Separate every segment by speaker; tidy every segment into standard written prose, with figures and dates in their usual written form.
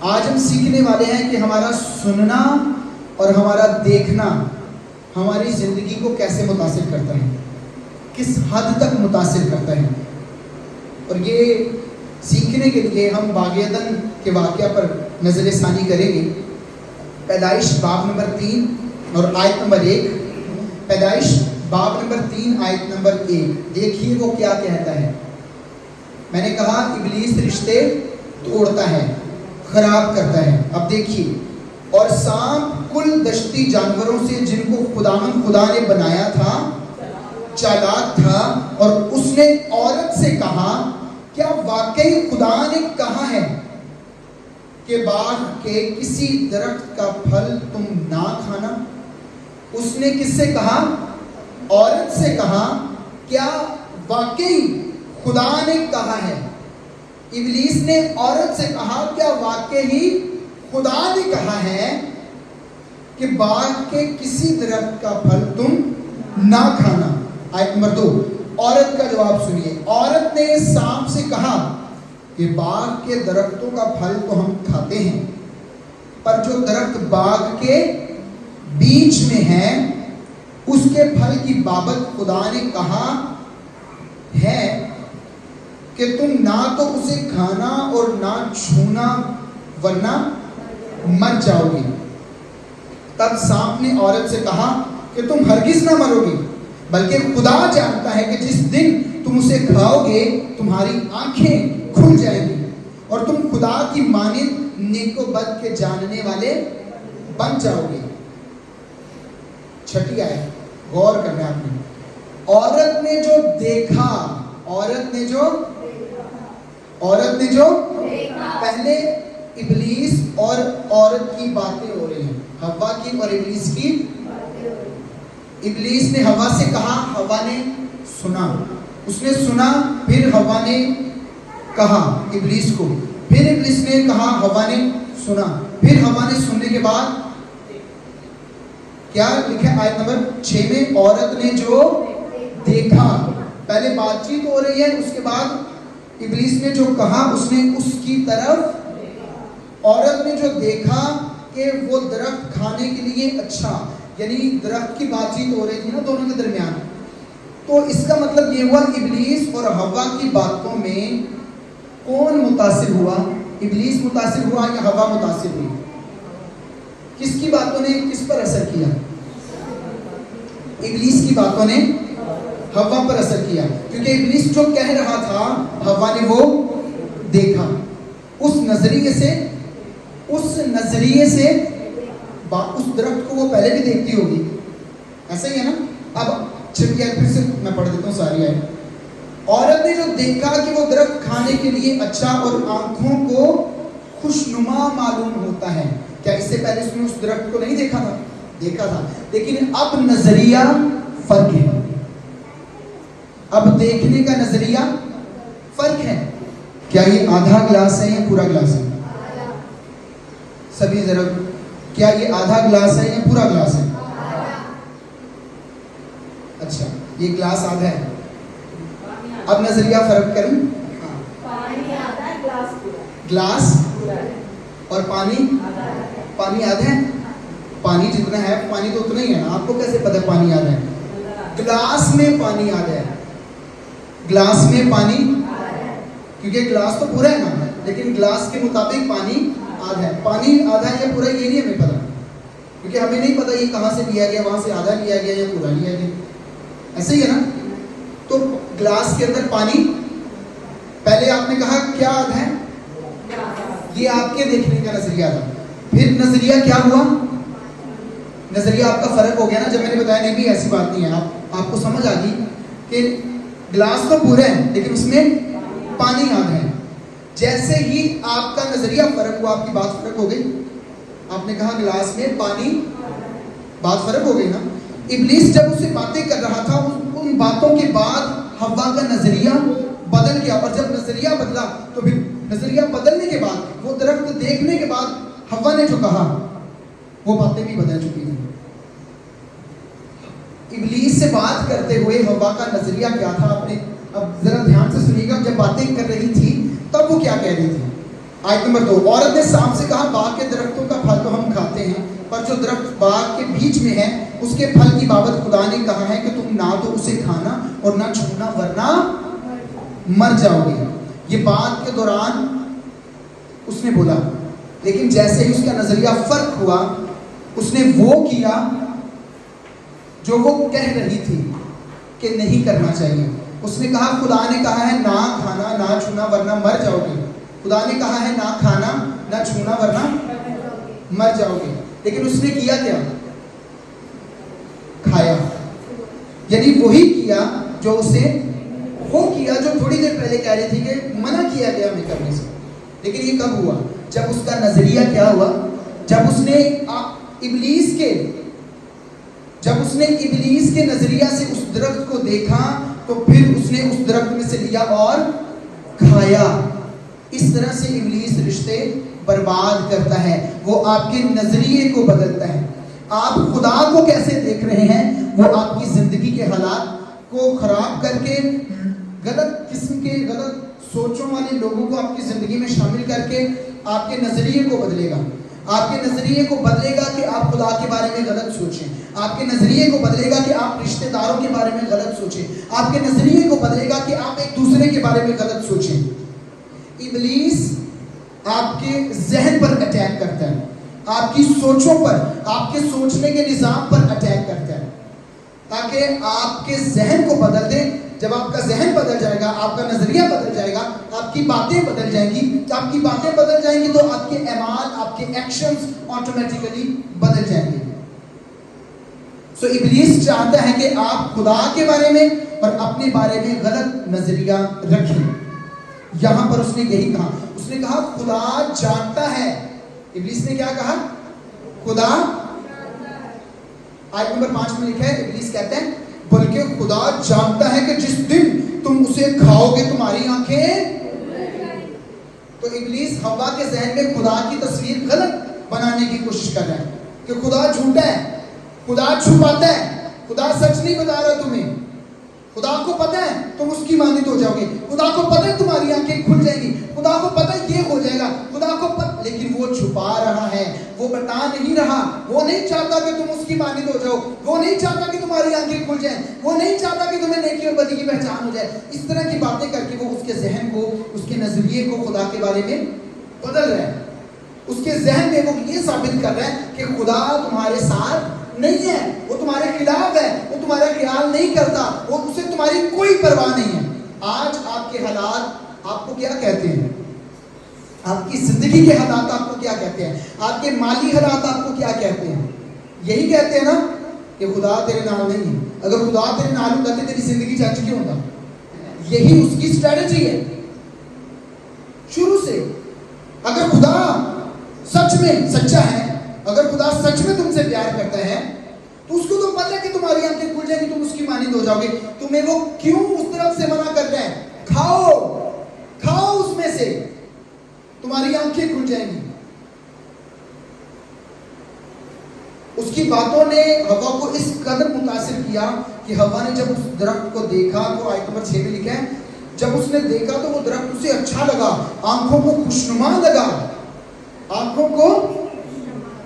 Speaker 1: آج ہم سیکھنے والے ہیں کہ ہمارا سننا اور ہمارا دیکھنا ہماری زندگی کو کیسے متاثر کرتا ہے، کس حد تک متاثر کرتا ہے۔ اور یہ سیکھنے کے لیے ہم باغ عدن کے واقعہ پر نظر ثانی کریں گے۔ پیدائش باب نمبر 3 اور آیت نمبر 1۔ پیدائش باب نمبر 3 آیت نمبر 1، دیکھیے وہ کیا کہتا ہے۔ میں نے کہا ابلیس رشتے توڑتا ہے، خراب کرتا ہے۔ اب دیکھیے، اور سانپ کل دشتی جانوروں سے جن کو خدا نے بنایا تھا چالاک تھا، اور اس نے عورت سے کہا کیا واقعی خدا نے کہا ہے کہ باغ کے کسی درخت کا پھل تم نہ کھانا؟ اس نے کس سے کہا؟ عورت سے کہا کیا واقعی خدا نے کہا ہے؟ ابلیس نے عورت سے کہا کیا واقعی خدا نے کہا ہے کہ باغ کے کسی درخت کا پھل تم نہ کھانا؟ آیت نمبر 2، عورت کا جواب سنیے۔ عورت نے سانپ سے کہا کہ باغ کے درختوں کا پھل تو ہم کھاتے ہیں، پر جو درخت باغ کے بیچ میں ہے اس کے پھل کی بابت خدا نے کہا ہے کہ تم نہ تو اسے کھانا اور نہ چھونا ورنہ مر جاؤ گے۔ تب سانپ نے عورت سے کہا کہ تم ہرگز نہ مرو گے، بلکہ خدا جانتا ہے کہ جس دن تم اسے کھاؤ گے تمہاری آنکھیں کھل جائیں گی اور تم خدا کی مانند نیک و بد کے جاننے والے بن جاؤ گے۔ چھٹی آیت غور کرنا آپ نے۔ عورت نے جو دیکھا، عورت نے جو پہلے ابلیس اور عورت کی باتیں ہو رہی ہیں، حوا کی اور ابلیس کی۔ ابلیس نے حوا سے کہا، حوا نے سنا، اس نے سنا، پھر حوا نے کہا ابلیس کو، پھر ابلیس نے کہا، حوا نے سنا، پھر حوا نے سننے کے بعد کیا لکھا ہے آیت نمبر 6 میں؟ عورت نے جو دیکھا، پہلے بات چیت ہو رہی ہے، اس کے بعد ابلیس نے جو کہا اس نے اس کی طرف، عورت نے جو دیکھا کہ وہ درخت کھانے کے لیے اچھا، یعنی درخت کی بات چیت ہو رہی تھی نا دونوں کے درمیان، تو اس کا مطلب یہ ہوا ابلیس اور حوا کی باتوں میں کون متاثر ہوا؟ ابلیس متاثر ہوا یا حوا متاثر ہوئی؟ کس کی باتوں نے کس پر اثر کیا؟ ابلیس کی باتوں نے حوا پر اثر کیا، کیونکہ ابلیس جو کہہ رہا تھا حوا نے وہ دیکھا، اس نظریے سے اس درخت کو وہ پہلے بھی دیکھتی ہوگی، ایسا ہی ہے نا۔ اب چھٹی آیت پھر سے میں پڑھ دیتا ہوں ساری آیت۔ عورت نے جو دیکھا کہ وہ درخت کھانے کے لیے اچھا اور آنکھوں کو خوشنما معلوم ہوتا ہے۔ کیا اس سے پہلے اس نے اس درخت کو نہیں دیکھا تھا؟ دیکھا تھا، لیکن اب نظریہ فرق ہے، اب دیکھنے کا نظریہ فرق ہے۔ کیا یہ آدھا گلاس ہے یا پورا گلاس ہے؟ سبھی ذرا، کیا یہ آدھا گلاس ہے یا پورا گلاس ہے؟ اچھا، یہ گلاس آدھا ہے۔ اب نظریہ فرق کریں، گلاس اور پانی آدھا ہے۔ پانی جتنا ہے پانی تو اتنا ہی ہے نا، آپ کو کیسے پتہ پانی آدھا ہے؟ گلاس میں پانی آدھا ہے، گلاس میں پانی، کیونکہ گلاس تو پورا ہے نا، لیکن گلاس کے مطابق پانی آدھا ہے۔ پانی آدھا ہے یا پورا یہ نہیں ہمیں پتہ، کیونکہ ہمیں نہیں پتہ یہ کہاں سے لیا گیا، وہاں سے آدھا لیا گیا یا پورا لیا گیا، ایسے ہی ہے نا۔ تو گلاس کے اندر پانی، پہلے آپ نے کہا کیا آدھا ہے، یہ آپ کے دیکھنے کا نظریہ تھا، پھر نظریہ کیا ہوا؟ نظریہ آپ کا فرق ہو گیا نا، جب میں نے بتایا نہیں بھی ایسی بات نہیں ہے، آپ کو سمجھ آ گئی کہ گلاس تو پورا ہے لیکن اس میں پانی آدھا ہے۔ جیسے ہی آپ کا نظریہ فرق ہوا، آپ کی بات فرق ہو گئی، آپ نے کہا گلاس میں پانی، بات فرق ہو گئی نا۔ ابلیس جب اسے باتیں کر رہا تھا، ان باتوں کے بعد حوا کا نظریہ بدل گیا، اور جب نظریہ بدلا تو پھر نظریہ بدلنے کے بعد، وہ درخت دیکھنے کے بعد حوا نے جو کہا وہ باتیں بھی بدل چکی تھیں۔ ابلیس سے بات کرتے ہوئے حوا کا نظریہ کیا تھا؟ اب ذرا دھیان سے سنیے گا، جب باتیں کر رہی تھی تب وہ کیا کہہ رہی تھی؟ آیت نمبر 2، عورت نے سانپ سے کہا باغ کے درختوں کا پھل تو ہم کھاتے ہیں، پر جو درخت باغ کے بیچ میں ہے اس کے پھل کی بابت خدا نے کہا ہے کہ تم نہ تو اسے کھانا اور نہ چھونا ورنہ مر جاؤ گے۔ یہ بات کے دوران اس نے بولا، لیکن جیسے ہی اس کا نظریہ فرق ہوا اس نے وہ کیا جو وہ کہہ رہی تھی کہ نہیں کرنا چاہیے۔ اس نے کہا خدا نے کہا ہے نہ کھانا نہ چھونا ورنہ مر جاؤ گے۔ خدا نے کہا ہے نہ کھانا نہ چھونا ورنہ مر جاؤ گے، لیکن اس نے کیا کیا؟ کھایا، یعنی وہی کیا جو اسے وہ کیا جو تھوڑی دیر پہلے کہہ رہی تھی کہ منع کیا گیا ہمیں کرنے سے۔ لیکن یہ کب ہوا؟ جب اس کا نظریہ کیا ہوا؟ جب اس نے ابلیس کے نظریہ سے اس درخت کو دیکھا تو پھر اس نے اس درخت میں سے لیا اور کھایا۔ اس طرح سے ابلیس رشتے برباد کرتا ہے، وہ آپ کے نظریے کو بدلتا ہے۔ آپ خدا کو کیسے دیکھ رہے ہیں وہ آپ کی زندگی کے حالات کو خراب کر کے غلط قسم کے غلط سوچوں والے لوگوں کو آپ کی زندگی میں شامل کر کے آپ کے نظریے کو بدلے گا۔ آپ کے نظریے کو بدلے گا کہ آپ خدا کے بارے میں غلط سوچیں، آپ کے نظریے کو بدلے گا کہ آپ رشتہ داروں کے بارے میں غلط سوچیں، آپ کے نظریے کو بدلے گا کہ آپ ایک دوسرے کے بارے میں غلط سوچیں۔ ابلیس آپ کے ذہن پر اٹیک کرتا ہے، آپ کی سوچوں پر، آپ کے سوچنے کے نظام پر اٹیک کرتا ہے تاکہ آپ کے ذہن کو بدل دے۔ جب آپ کا ذہن بدل جائے گا، آپ کا نظریہ بدل جائے گا، آپ کی باتیں بدل جائیں گی، تو آپ کی باتیں بدل جائیں گی تو آپ کے اعمال، آپ کے ایکشنز آٹومیٹیکلی بدل جائیں گے۔ سو ابلیس چاہتا ہے کہ آپ خدا کے بارے میں اور اپنے بارے میں غلط نظریہ رکھیں۔ یہاں پر اس نے یہی کہا، اس نے کہا خدا جانتا ہے۔ ابلیس نے کیا کہا؟ خدا، آیت نمبر 5 میں لکھا ہے ابلیس کہتا ہے بلکہ خدا جانتا ہے کہ جس دن تم اسے کھاؤ گے تمہاری آنکھیں۔ تو ابلیس ہوا کے ذہن میں خدا کی تصویر غلط بنانے کی کوشش کر رہا ہے کہ خدا جھوٹا ہے، خدا چھپاتا ہے، خدا سچ نہیں بتا رہا تمہیں۔ خدا کو پتہ ہے تم اس کی مانند ہو جاؤ گے، خدا کو پتہ ہے تمہاری آنکھیں کھل جائیں گی، خدا کو پتہ ہے یہ ہو جائے گا، خدا کو پتہ، لیکن وہ چھپا رہا ہے، وہ بتا نہیں رہا۔ وہ نہیں چاہتا کہ تم اس کی مانند ہو جاؤ، وہ نہیں چاہتا کہ تمہاری آنکھیں کھل جائیں، وہ نہیں چاہتا کہ تمہیں نیکی اور بدی کی پہچان ہو جائے۔ اس طرح کی باتیں کر کے وہ اس کے ذہن کو، اس کے نظریے کو خدا کے بارے میں بدل رہا ہے۔ اس کے ذہن میں وہ یہ ثابت کر رہا ہے کہ خدا تمہارے ساتھ نہیں ہے، وہ تمہارے خلاف ہے، وہ تمہارا خیال نہیں کرتا، وہ اسے تمہاری کوئی پرواہ نہیں ہے۔ آج آپ کے حالات آپ کو کیا کہتے ہیں؟ آپ کی زندگی کے حالات آپ کو کیا کہتے ہیں؟ آپ کے مالی حالات آپ کو کیا کہتے ہیں؟ یہی کہتے ہیں نا کہ خدا تیرے نال نہیں ہے۔ اگر خدا تیرے نال ہوتا تو تیری زندگی چل کیوں ہوتا؟ یہی اس کی اسٹریٹجی ہے شروع سے۔ اگر خدا سچ میں سچا ہے، اگر خدا سچ میں تم سے پیار کرتا ہے تو اس کو تو پتہ ہے کہ تمہاری آنکھیں کھل جائیں گی، تم اس کی مانند ہو جاؤ گے۔ تمہیں وہ کیوں اس طرف سے منع کر رہا ہے؟ کھاؤ، کھاؤ اس میں سے، تمہاری آنکھیں کھل جائیں گی۔ اس کی باتوں نے ہوا کو اس قدر متاثر کیا کہ ہوا نے جب اس درخت کو دیکھا تو آیت نمبر 6 میں لکھا ہے جب اس نے دیکھا تو وہ درخت اسے اچھا لگا، آنکھوں کو خوشنما لگا، آنکھوں کو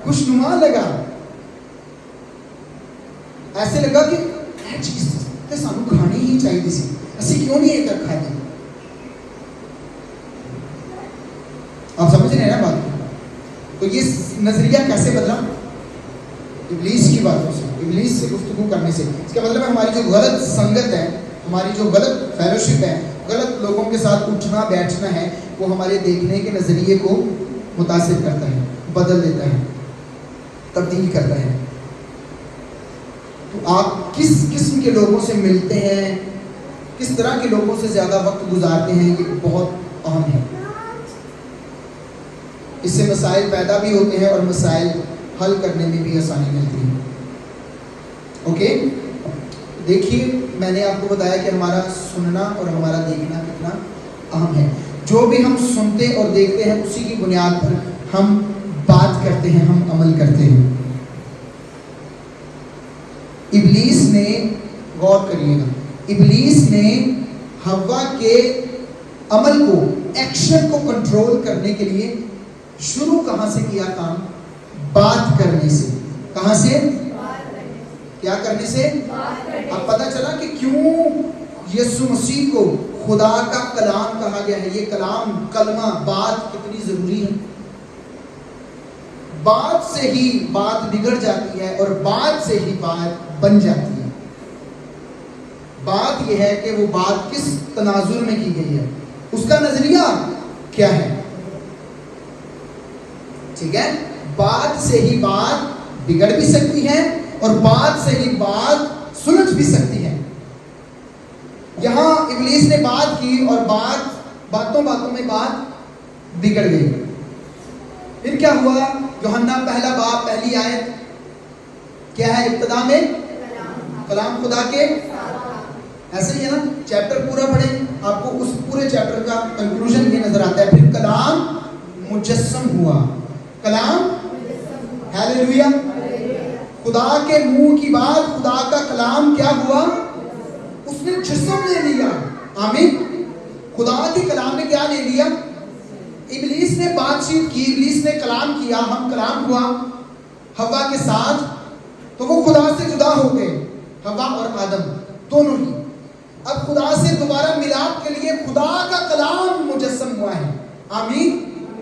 Speaker 1: خوشنما لگا۔ ایسے لگا کہ یہ چیز تے سانو کھانی ہی چاہیے سی، اسی کیوں نہیں یہ تک کھاتے؟ آپ سمجھ رہے ہیں نا بات؟ تو یہ نظریہ کیسے بدلا؟ ابلیس کی باتوں سے، ابلیس سے گفتگو کرنے سے۔ اس کا مطلب ہے ہماری جو غلط سنگت ہے، ہماری جو غلط فیلوشپ ہے، غلط لوگوں کے ساتھ اٹھنا بیٹھنا ہے، وہ ہمارے دیکھنے کے نظریے کو متاثر کرتا ہے، بدل دیتا ہے، تبدیل کرتا ہے۔ تو آپ کس قسم کے لوگوں سے ملتے ہیں، کس طرح کے لوگوں سے زیادہ وقت گزارتے ہیں، یہ بہت اہم ہے۔ اس سے مسائل پیدا بھی ہوتے ہیں اور مسائل حل کرنے میں بھی آسانی ملتی ہے۔ اوکے، دیکھیے میں نے آپ کو بتایا کہ ہمارا سننا اور ہمارا دیکھنا کتنا اہم ہے۔ جو بھی ہم سنتے اور دیکھتے ہیں اسی کی بنیاد پر ہم بات کرتے ہیں، ہم عمل کرتے ہیں۔ ابلیس نے، غور کریے گا، ابلیس نے ہوا کے عمل کو ایکشن کو کنٹرول کرنے کے لیے شروع کہاں سے کیا کام؟ بات کرنے سے. کہاں سے؟ کیا کرنے سے؟ اب پتہ چلا کہ کیوں یسوع مسیح کو خدا کا کلام کہا گیا ہے. یہ کلام، کلمہ، بات کتنی ضروری ہے. بات سے ہی بات بگڑ جاتی ہے اور بات سے ہی بات بن جاتی ہے. بات یہ ہے کہ وہ بات کس تناظر میں کی گئی ہے، اس کا نظریہ کیا ہے. ٹھیک ہے، بات سے ہی بات بگڑ بھی سکتی ہے اور بات سے ہی بات سلجھ بھی سکتی ہے. یہاں ابلیس نے بات کی اور باتوں میں بات بگڑ گئی. پھر کیا ہوا؟ یوحنا پہلا باب پہلی آیت کیا ہے؟ ابتدا میں کلام خدا کے، ایسے ہی ہے نا. چیپٹر پورا پڑھیں، آپ کو اس پورے چیپٹر کا کنکلوژن یہ نظر آتا ہے. پھر کلام مجسم ہوا. کلام، ہیلیلویا، خدا کے منہ کی بات، خدا کا کلام کیا ہوا؟ اس نے جسم لے لیا. آمین. خدا کے کلام نے کیا لے لیا؟ ابلیس نے بات چیت کی، ابلیس نے کلام کیا، ہم کلام ہوا ہوا کے ساتھ، تو وہ خدا سے جدا ہو گئے، ہوا اور آدم دونوں ہی. اب خدا سے دوبارہ ملاپ کے لیے خدا کا کلام مجسم ہوا ہے. آمین.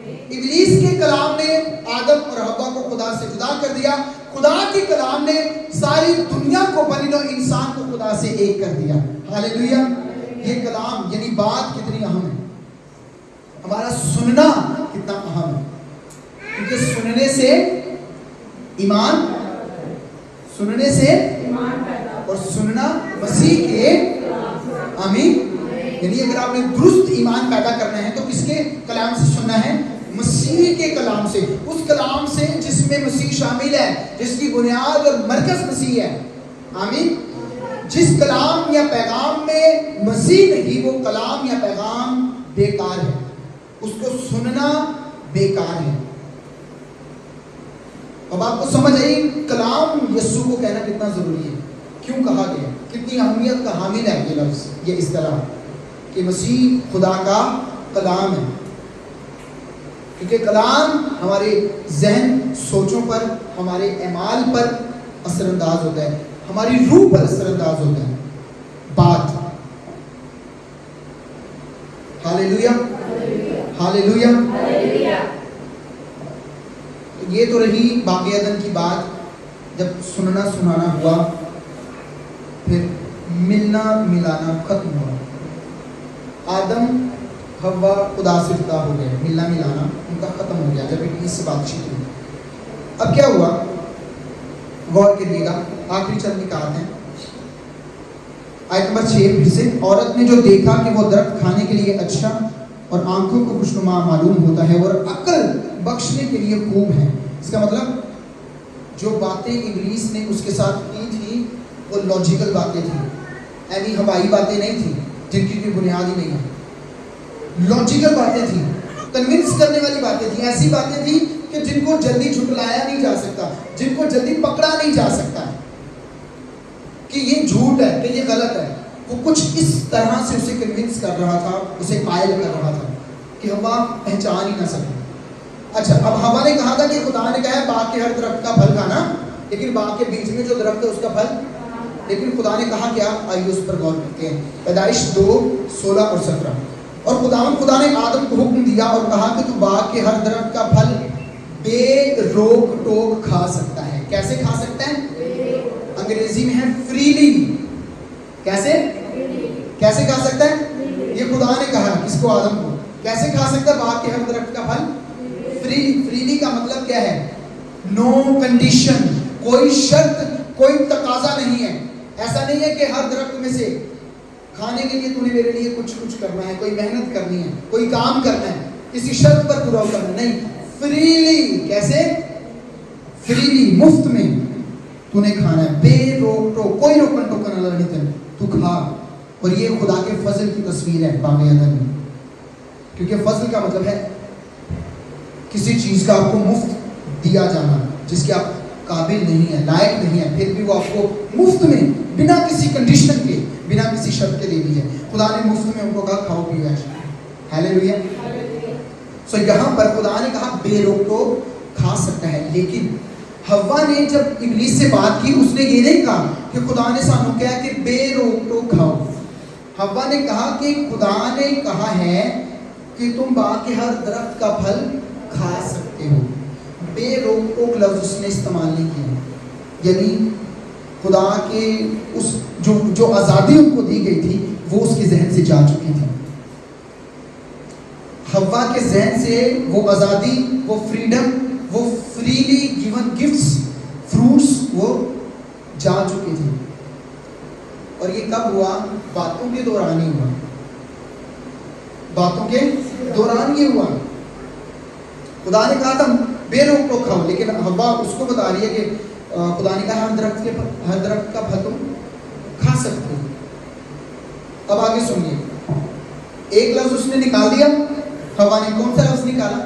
Speaker 1: ابلیس کے کلام نے آدم اور حوا کو خدا سے جدا کر دیا. خدا کے کلام نے ساری دنیا کو، بنی نوع انسان کو خدا سے ایک کر دیا. ہاللیلویا. یہ کلام یعنی بات کتنی اہم ہے. ہمارا سننا کتنا اہم ہے، کیونکہ سننے سے ایمان، سننے سے اور سننا مسیح کے. آمین. یعنی اگر آپ نے درست ایمان پیدا کرنا ہے تو کس کے کلام سے سننا ہے؟ مسیح کے کلام سے. اس کلام سے جس میں مسیح شامل ہے، جس کی بنیاد اور مرکز مسیح ہے. آمین. جس کلام یا پیغام میں مسیح نہیں، وہ کلام یا پیغام بیکار ہے، اس کو سننا بیکار ہے. اب آپ کو سمجھ آئی کلام یسوع کو کہنا کتنا ضروری ہے، کیوں کہا گیا، کتنی اہمیت کا حامل ہے یہ لفظ، یہ اصطلاح کہ مسیح خدا کا کلام ہے. کیونکہ کلام ہمارے ذہن، سوچوں پر، ہمارے اعمال پر اثر انداز ہوتا ہے، ہماری روح پر اثر انداز ہوتا ہے. بات. ہاللیلویا، ہاللیلویا. یہ تو رہی باقی عدن کی بات. جب سننا سنانا ہوا، پھر ملنا ملانا ختم ہوا. آدم حوا خدا سے جدا ہو گئے، ملنا ملانا ان کا ختم ہو گیا جب ابلیس سے بات چیت ہوئی. اب کیا ہوا؟ غور کریے گا، آخری چند نکات ہیں. آیت نمبر 6 پھر سے. عورت نے جو دیکھا کہ وہ درخت کھانے کے لیے اچھا اور آنکھوں کو خوشنما معلوم ہوتا ہے اور عقل بخشنے کے لیے خوب ہے. اس کا مطلب جو باتیں ابلیس نے اس کے ساتھ کی تھی وہ لاجیکل باتیں تھیں، یعنی ہوائی باتیں نہیں تھیں جن کی کوئی بنیاد ہی نہیں ہے. لاجیکل باتیں تھیں، کنونس کرنے والی باتیں تھیں، ایسی باتیں تھیں کہ جن کو جلدی جھٹلایا نہیں جا سکتا، جن کو جلدی پکڑا نہیں جا سکتا کہ یہ جھوٹ ہے، کہ یہ غلط ہے. وہ کچھ اس طرح سے اسے کنونس کر رہا تھا، اسے قائل کر رہا تھا کہ ہوا پہچان ہی نہ سکے. اچھا، اب ہوا نے کہا تھا کہ خدا نے کہا ہے باغ کے ہر درخت کا پھل کھانا، لیکن باغ کے بیچ میں جو درخت ہے اس کا پھل، لیکن خدا نے کہا کیا؟ آئیے اس پر غور کرتے ہیں. پیدائش 2:16 اور 17. اور خدا نے آدم کو حکم دیا اور کہا کہ تو باغ کے ہر درخت کا پھل بے روک ٹوک کھا سکتا ہے. کیسے کھا سکتا ہے؟ انگریزی میں ہے فریلی. کیسے کھا سکتا ہے؟ یہ خدا نے کہا کس کو؟ آدم کو. کیسے کھا سکتا ہے باغ کے ہر درخت کا پھل؟ فریلی کا مطلب کیا ہے؟ نو کنڈیشن، کوئی شرط، کوئی تقاضا نہیں ہے. ایسا نہیں ہے کہ ہر درخت میں سے کھانے کے لیے تو نے میرے لیے کچھ کرنا ہے، کوئی محنت کرنی ہے، کوئی کام کرنا ہے، کسی شرط پر پورا کرنا نہیں. فریلی. کیسے؟ فریلی، مفت میں تو نے کھانا ہے، بے روک ٹوک، کوئی روکن ٹوکن اللہ نہیں تھا، تو کھا. اور یہ خدا کے فضل کی تصویر ہے باغ عدن میں. کیونکہ فضل کا مطلب ہے کسی چیز کا آپ کو مفت دیا جانا جس کے آپ قابل نہیں ہے، لائق نہیں ہے، پھر بھی وہ آپ کو مفت میں بنا کسی کنڈیشن کے، بنا کسی شرط کے دے دی ہے. خدا نے مفت میں ان کو کہا کھاؤ پیو عیش. ہاللیلویا. سو یہاں پر خدا نے کہا بے روک ٹوک کھا سکتا ہے، لیکن ہوا نے جب ابلیس سے بات کی اس نے یہ نہیں کہا کہ خدا نے سانو کہا کہ بے روک ٹوک کھاؤ. ہوا نے کہا کہ خدا نے کہا ہے کہ تم باغ کے ہر درخت کا پھل کھا سکتے ہو. بے روک ٹوک لفظ اس نے استعمال نہیں کیا، یعنی خدا کے اس جو آزادی ان کو دی گئی تھی وہ اس کے ذہن سے جا چکی تھی. ہوا کے ذہن سے وہ آزادی، وہ فریڈم، وہ فریلی گیون گفٹس، فروٹس وہ جا چکے تھے. اور یہ کب ہوا؟ باتوں کے دوران ہی ہوا. باتوں کے دوران یہ ہوا. خدا نے کہا تھا بے روک ٹوک کھاؤ، لیکن ہوا اس کو بتا رہی ہے کہ خدا نے کہا ہر درخت کا پھل تم کھا سکتے ہو. اب آگے سنیے، ایک لفظ اس نے نکال دیا. ہوا نے کون سا لفظ نکالا؟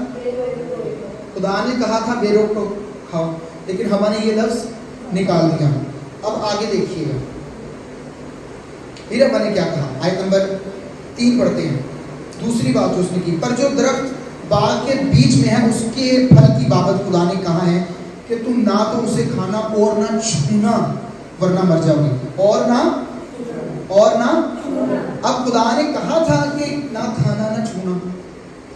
Speaker 1: خدا نے کہا تھا بے روک ٹوک کھاؤ، لیکن ہوا نے یہ لفظ نکال دیا. اب آگے دیکھیے گا پھر ہوا نے کیا کہا. آیت نمبر 3 پڑھتے ہیں. دوسری بات جو اس نے کی، پر جو درخت باغ کے بیچ میں ہے اس کے پھل کی بابت خدا نے کہا ہے کہ تم نہ تو اسے کھانا اور نہ چھونا ورنہ مر جاؤ گے. اور نہ اب خدا نے کہا تھا کہ نہ کھانا نہ چھونا.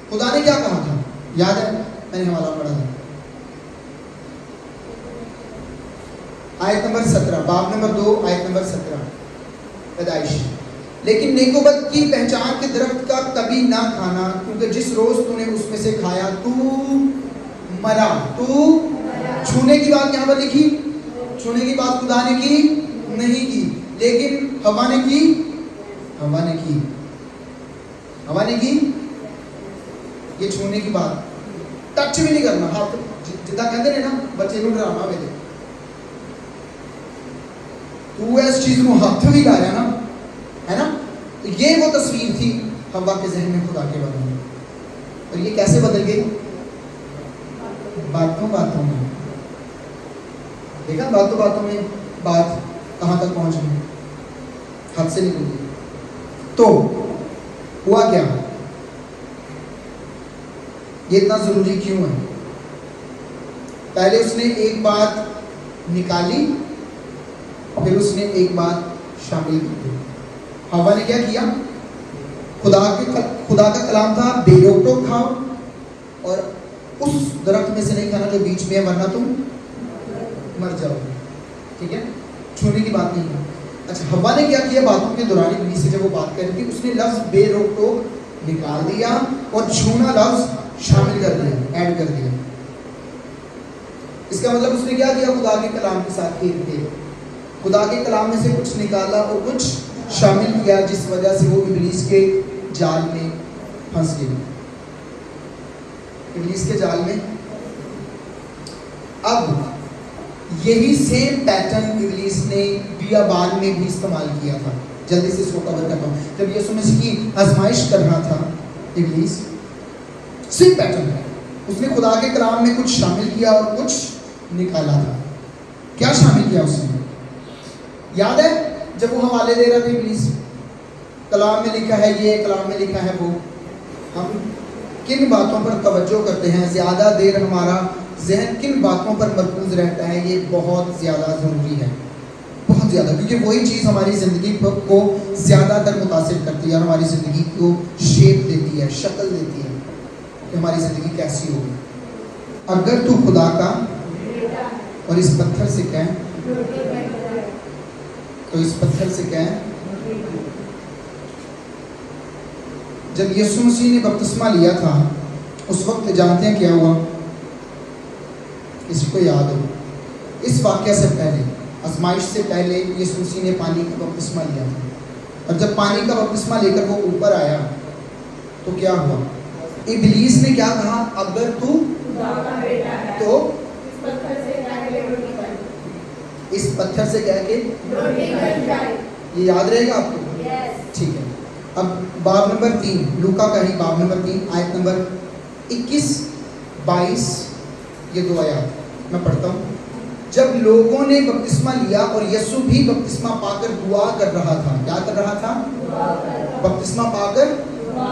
Speaker 1: خدا نے کیا کہا تھا یاد ہے؟ میں نے حوالہ پڑھا تھا آیت نمبر 17، باب نمبر 2 آیت نمبر 17 پیدائش. لیکن نیک و بد کی پہچان کے درخت کا کبھی نہ کھانا، کیونکہ جس روز تو نے اس میں سے کھایا تو مرا. تو چھونے کی بات یہاں پر لکھی، چھونے کی بات خدا نے کی نہیں کی، لیکن ہوا نے کی. یہ چھونے کی بات، ٹچ بھی نہیں کرنا. ہاتھ جدہ کہتے ہیں نا بچے کو ڈرانا ہوئے تو اس چیز کو ہاتھ بھی لایا نا، ہے نا. تو یہ وہ تصویر تھی ہوا کے ذہن میں خدا کے بارے میں. اور یہ کیسے بدل گئی؟ باتوں میں. دیکھا باتوں میں بات کہاں تک پہنچ گئی، حد سے نکل گئی. تو ہوا کیا؟ یہ اتنا ضروری کیوں ہے؟ پہلے اس نے ایک بات نکالی، پھر اس نے ایک بات شامل کی. ہوا نے کیا کیا؟ خدا کا کلام تھا بے روک ٹوک کھاؤ، اور اس درخت میں سے نہیں کھانا جو بیچ میں ہے ورنہ تم مر جاؤ. ٹھیک ہے، چھونے کی بات نہیں ہے. اچھا، ہوا نے کیا کیا؟ باتوں کے دوران ابلیس سے جب وہ بات کر رہی تھی اس نے لفظ بے روک ٹوک نکال دیا اور چھونا لفظ شامل کر دیا، ایڈ کر دیا. اس کا مطلب اس نے کیا کیا؟ خدا کے کلام کے ساتھ کھیل دے، خدا کے کلام میں سے کچھ نکالا اور کچھ شامل کیا، جس وجہ سے وہ ابلیس کے جال میں پھنس گیا. ابلیس کے جال میں. اب یہی سیم پیٹرن ابلیس نے بیابان میں بھی استعمال کیا تھا. جلدی سے اس کو کور کرتا ہوں. جب یسوع مسیح کی آزمائش کر رہا تھا ابلیس، سیم پیٹرن ہے. اس نے خدا کے کلام میں کچھ شامل کیا اور کچھ نکالا تھا. کیا شامل کیا اس نے؟ یاد ہے جب وہ حوالے دے رہا تھا ابلیس، کلام میں لکھا ہے یہ، کلام میں لکھا ہے وہ. ہم کن باتوں پر توجہ کرتے ہیں؟ زیادہ دیر ہمارا ذہن کن باتوں پر مرکوز رہتا ہے؟ یہ بہت زیادہ ضروری ہے، بہت زیادہ، کیونکہ وہی چیز ہماری زندگی کو زیادہ تر متاثر کرتی ہے اور ہماری زندگی کو شیپ دیتی ہے، شکل دیتی ہے کہ ہماری زندگی کیسی ہوگی. اگر تو خدا کا اور اس پتھر سے کہیں تو اس پتھر سے کہیں. جب یسوع مسیح نے بپتسمہ لیا تھا اس وقت جانتے ہیں کیا ہوا؟ کسی کو یاد ہو؟ اس واقعہ سے پہلے، آزمائش سے پہلے یسوع مسیح نے پانی کا بپتسمہ لیا تھا. اور جب پانی کا بپتسمہ لے کر وہ اوپر آیا تو کیا ہوا؟ ابلیس نے کیا کہا؟ اگر تو اس پتھر سے کہہ کے یہ یاد رہے گا آپ کو؟ ٹھیک ہے. اب باب نمبر 3 لوکا کا ہی باب نمبر 3 آیت نمبر 21-22 یہ 2 آیات میں پڑھتا ہوں. جب لوگوں نے بپتسمہ لیا اور یسوع بھی بپتسمہ پا کر دعا کر رہا تھا. کیا کر رہا تھا؟ بپتسمہ پا کر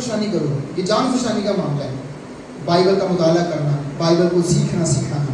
Speaker 1: فشانی کرو, یہ جان فشانی کا معاملہ ہے. بائبل کا مطالعہ کرنا, بائبل کو سیکھنا سکھانا,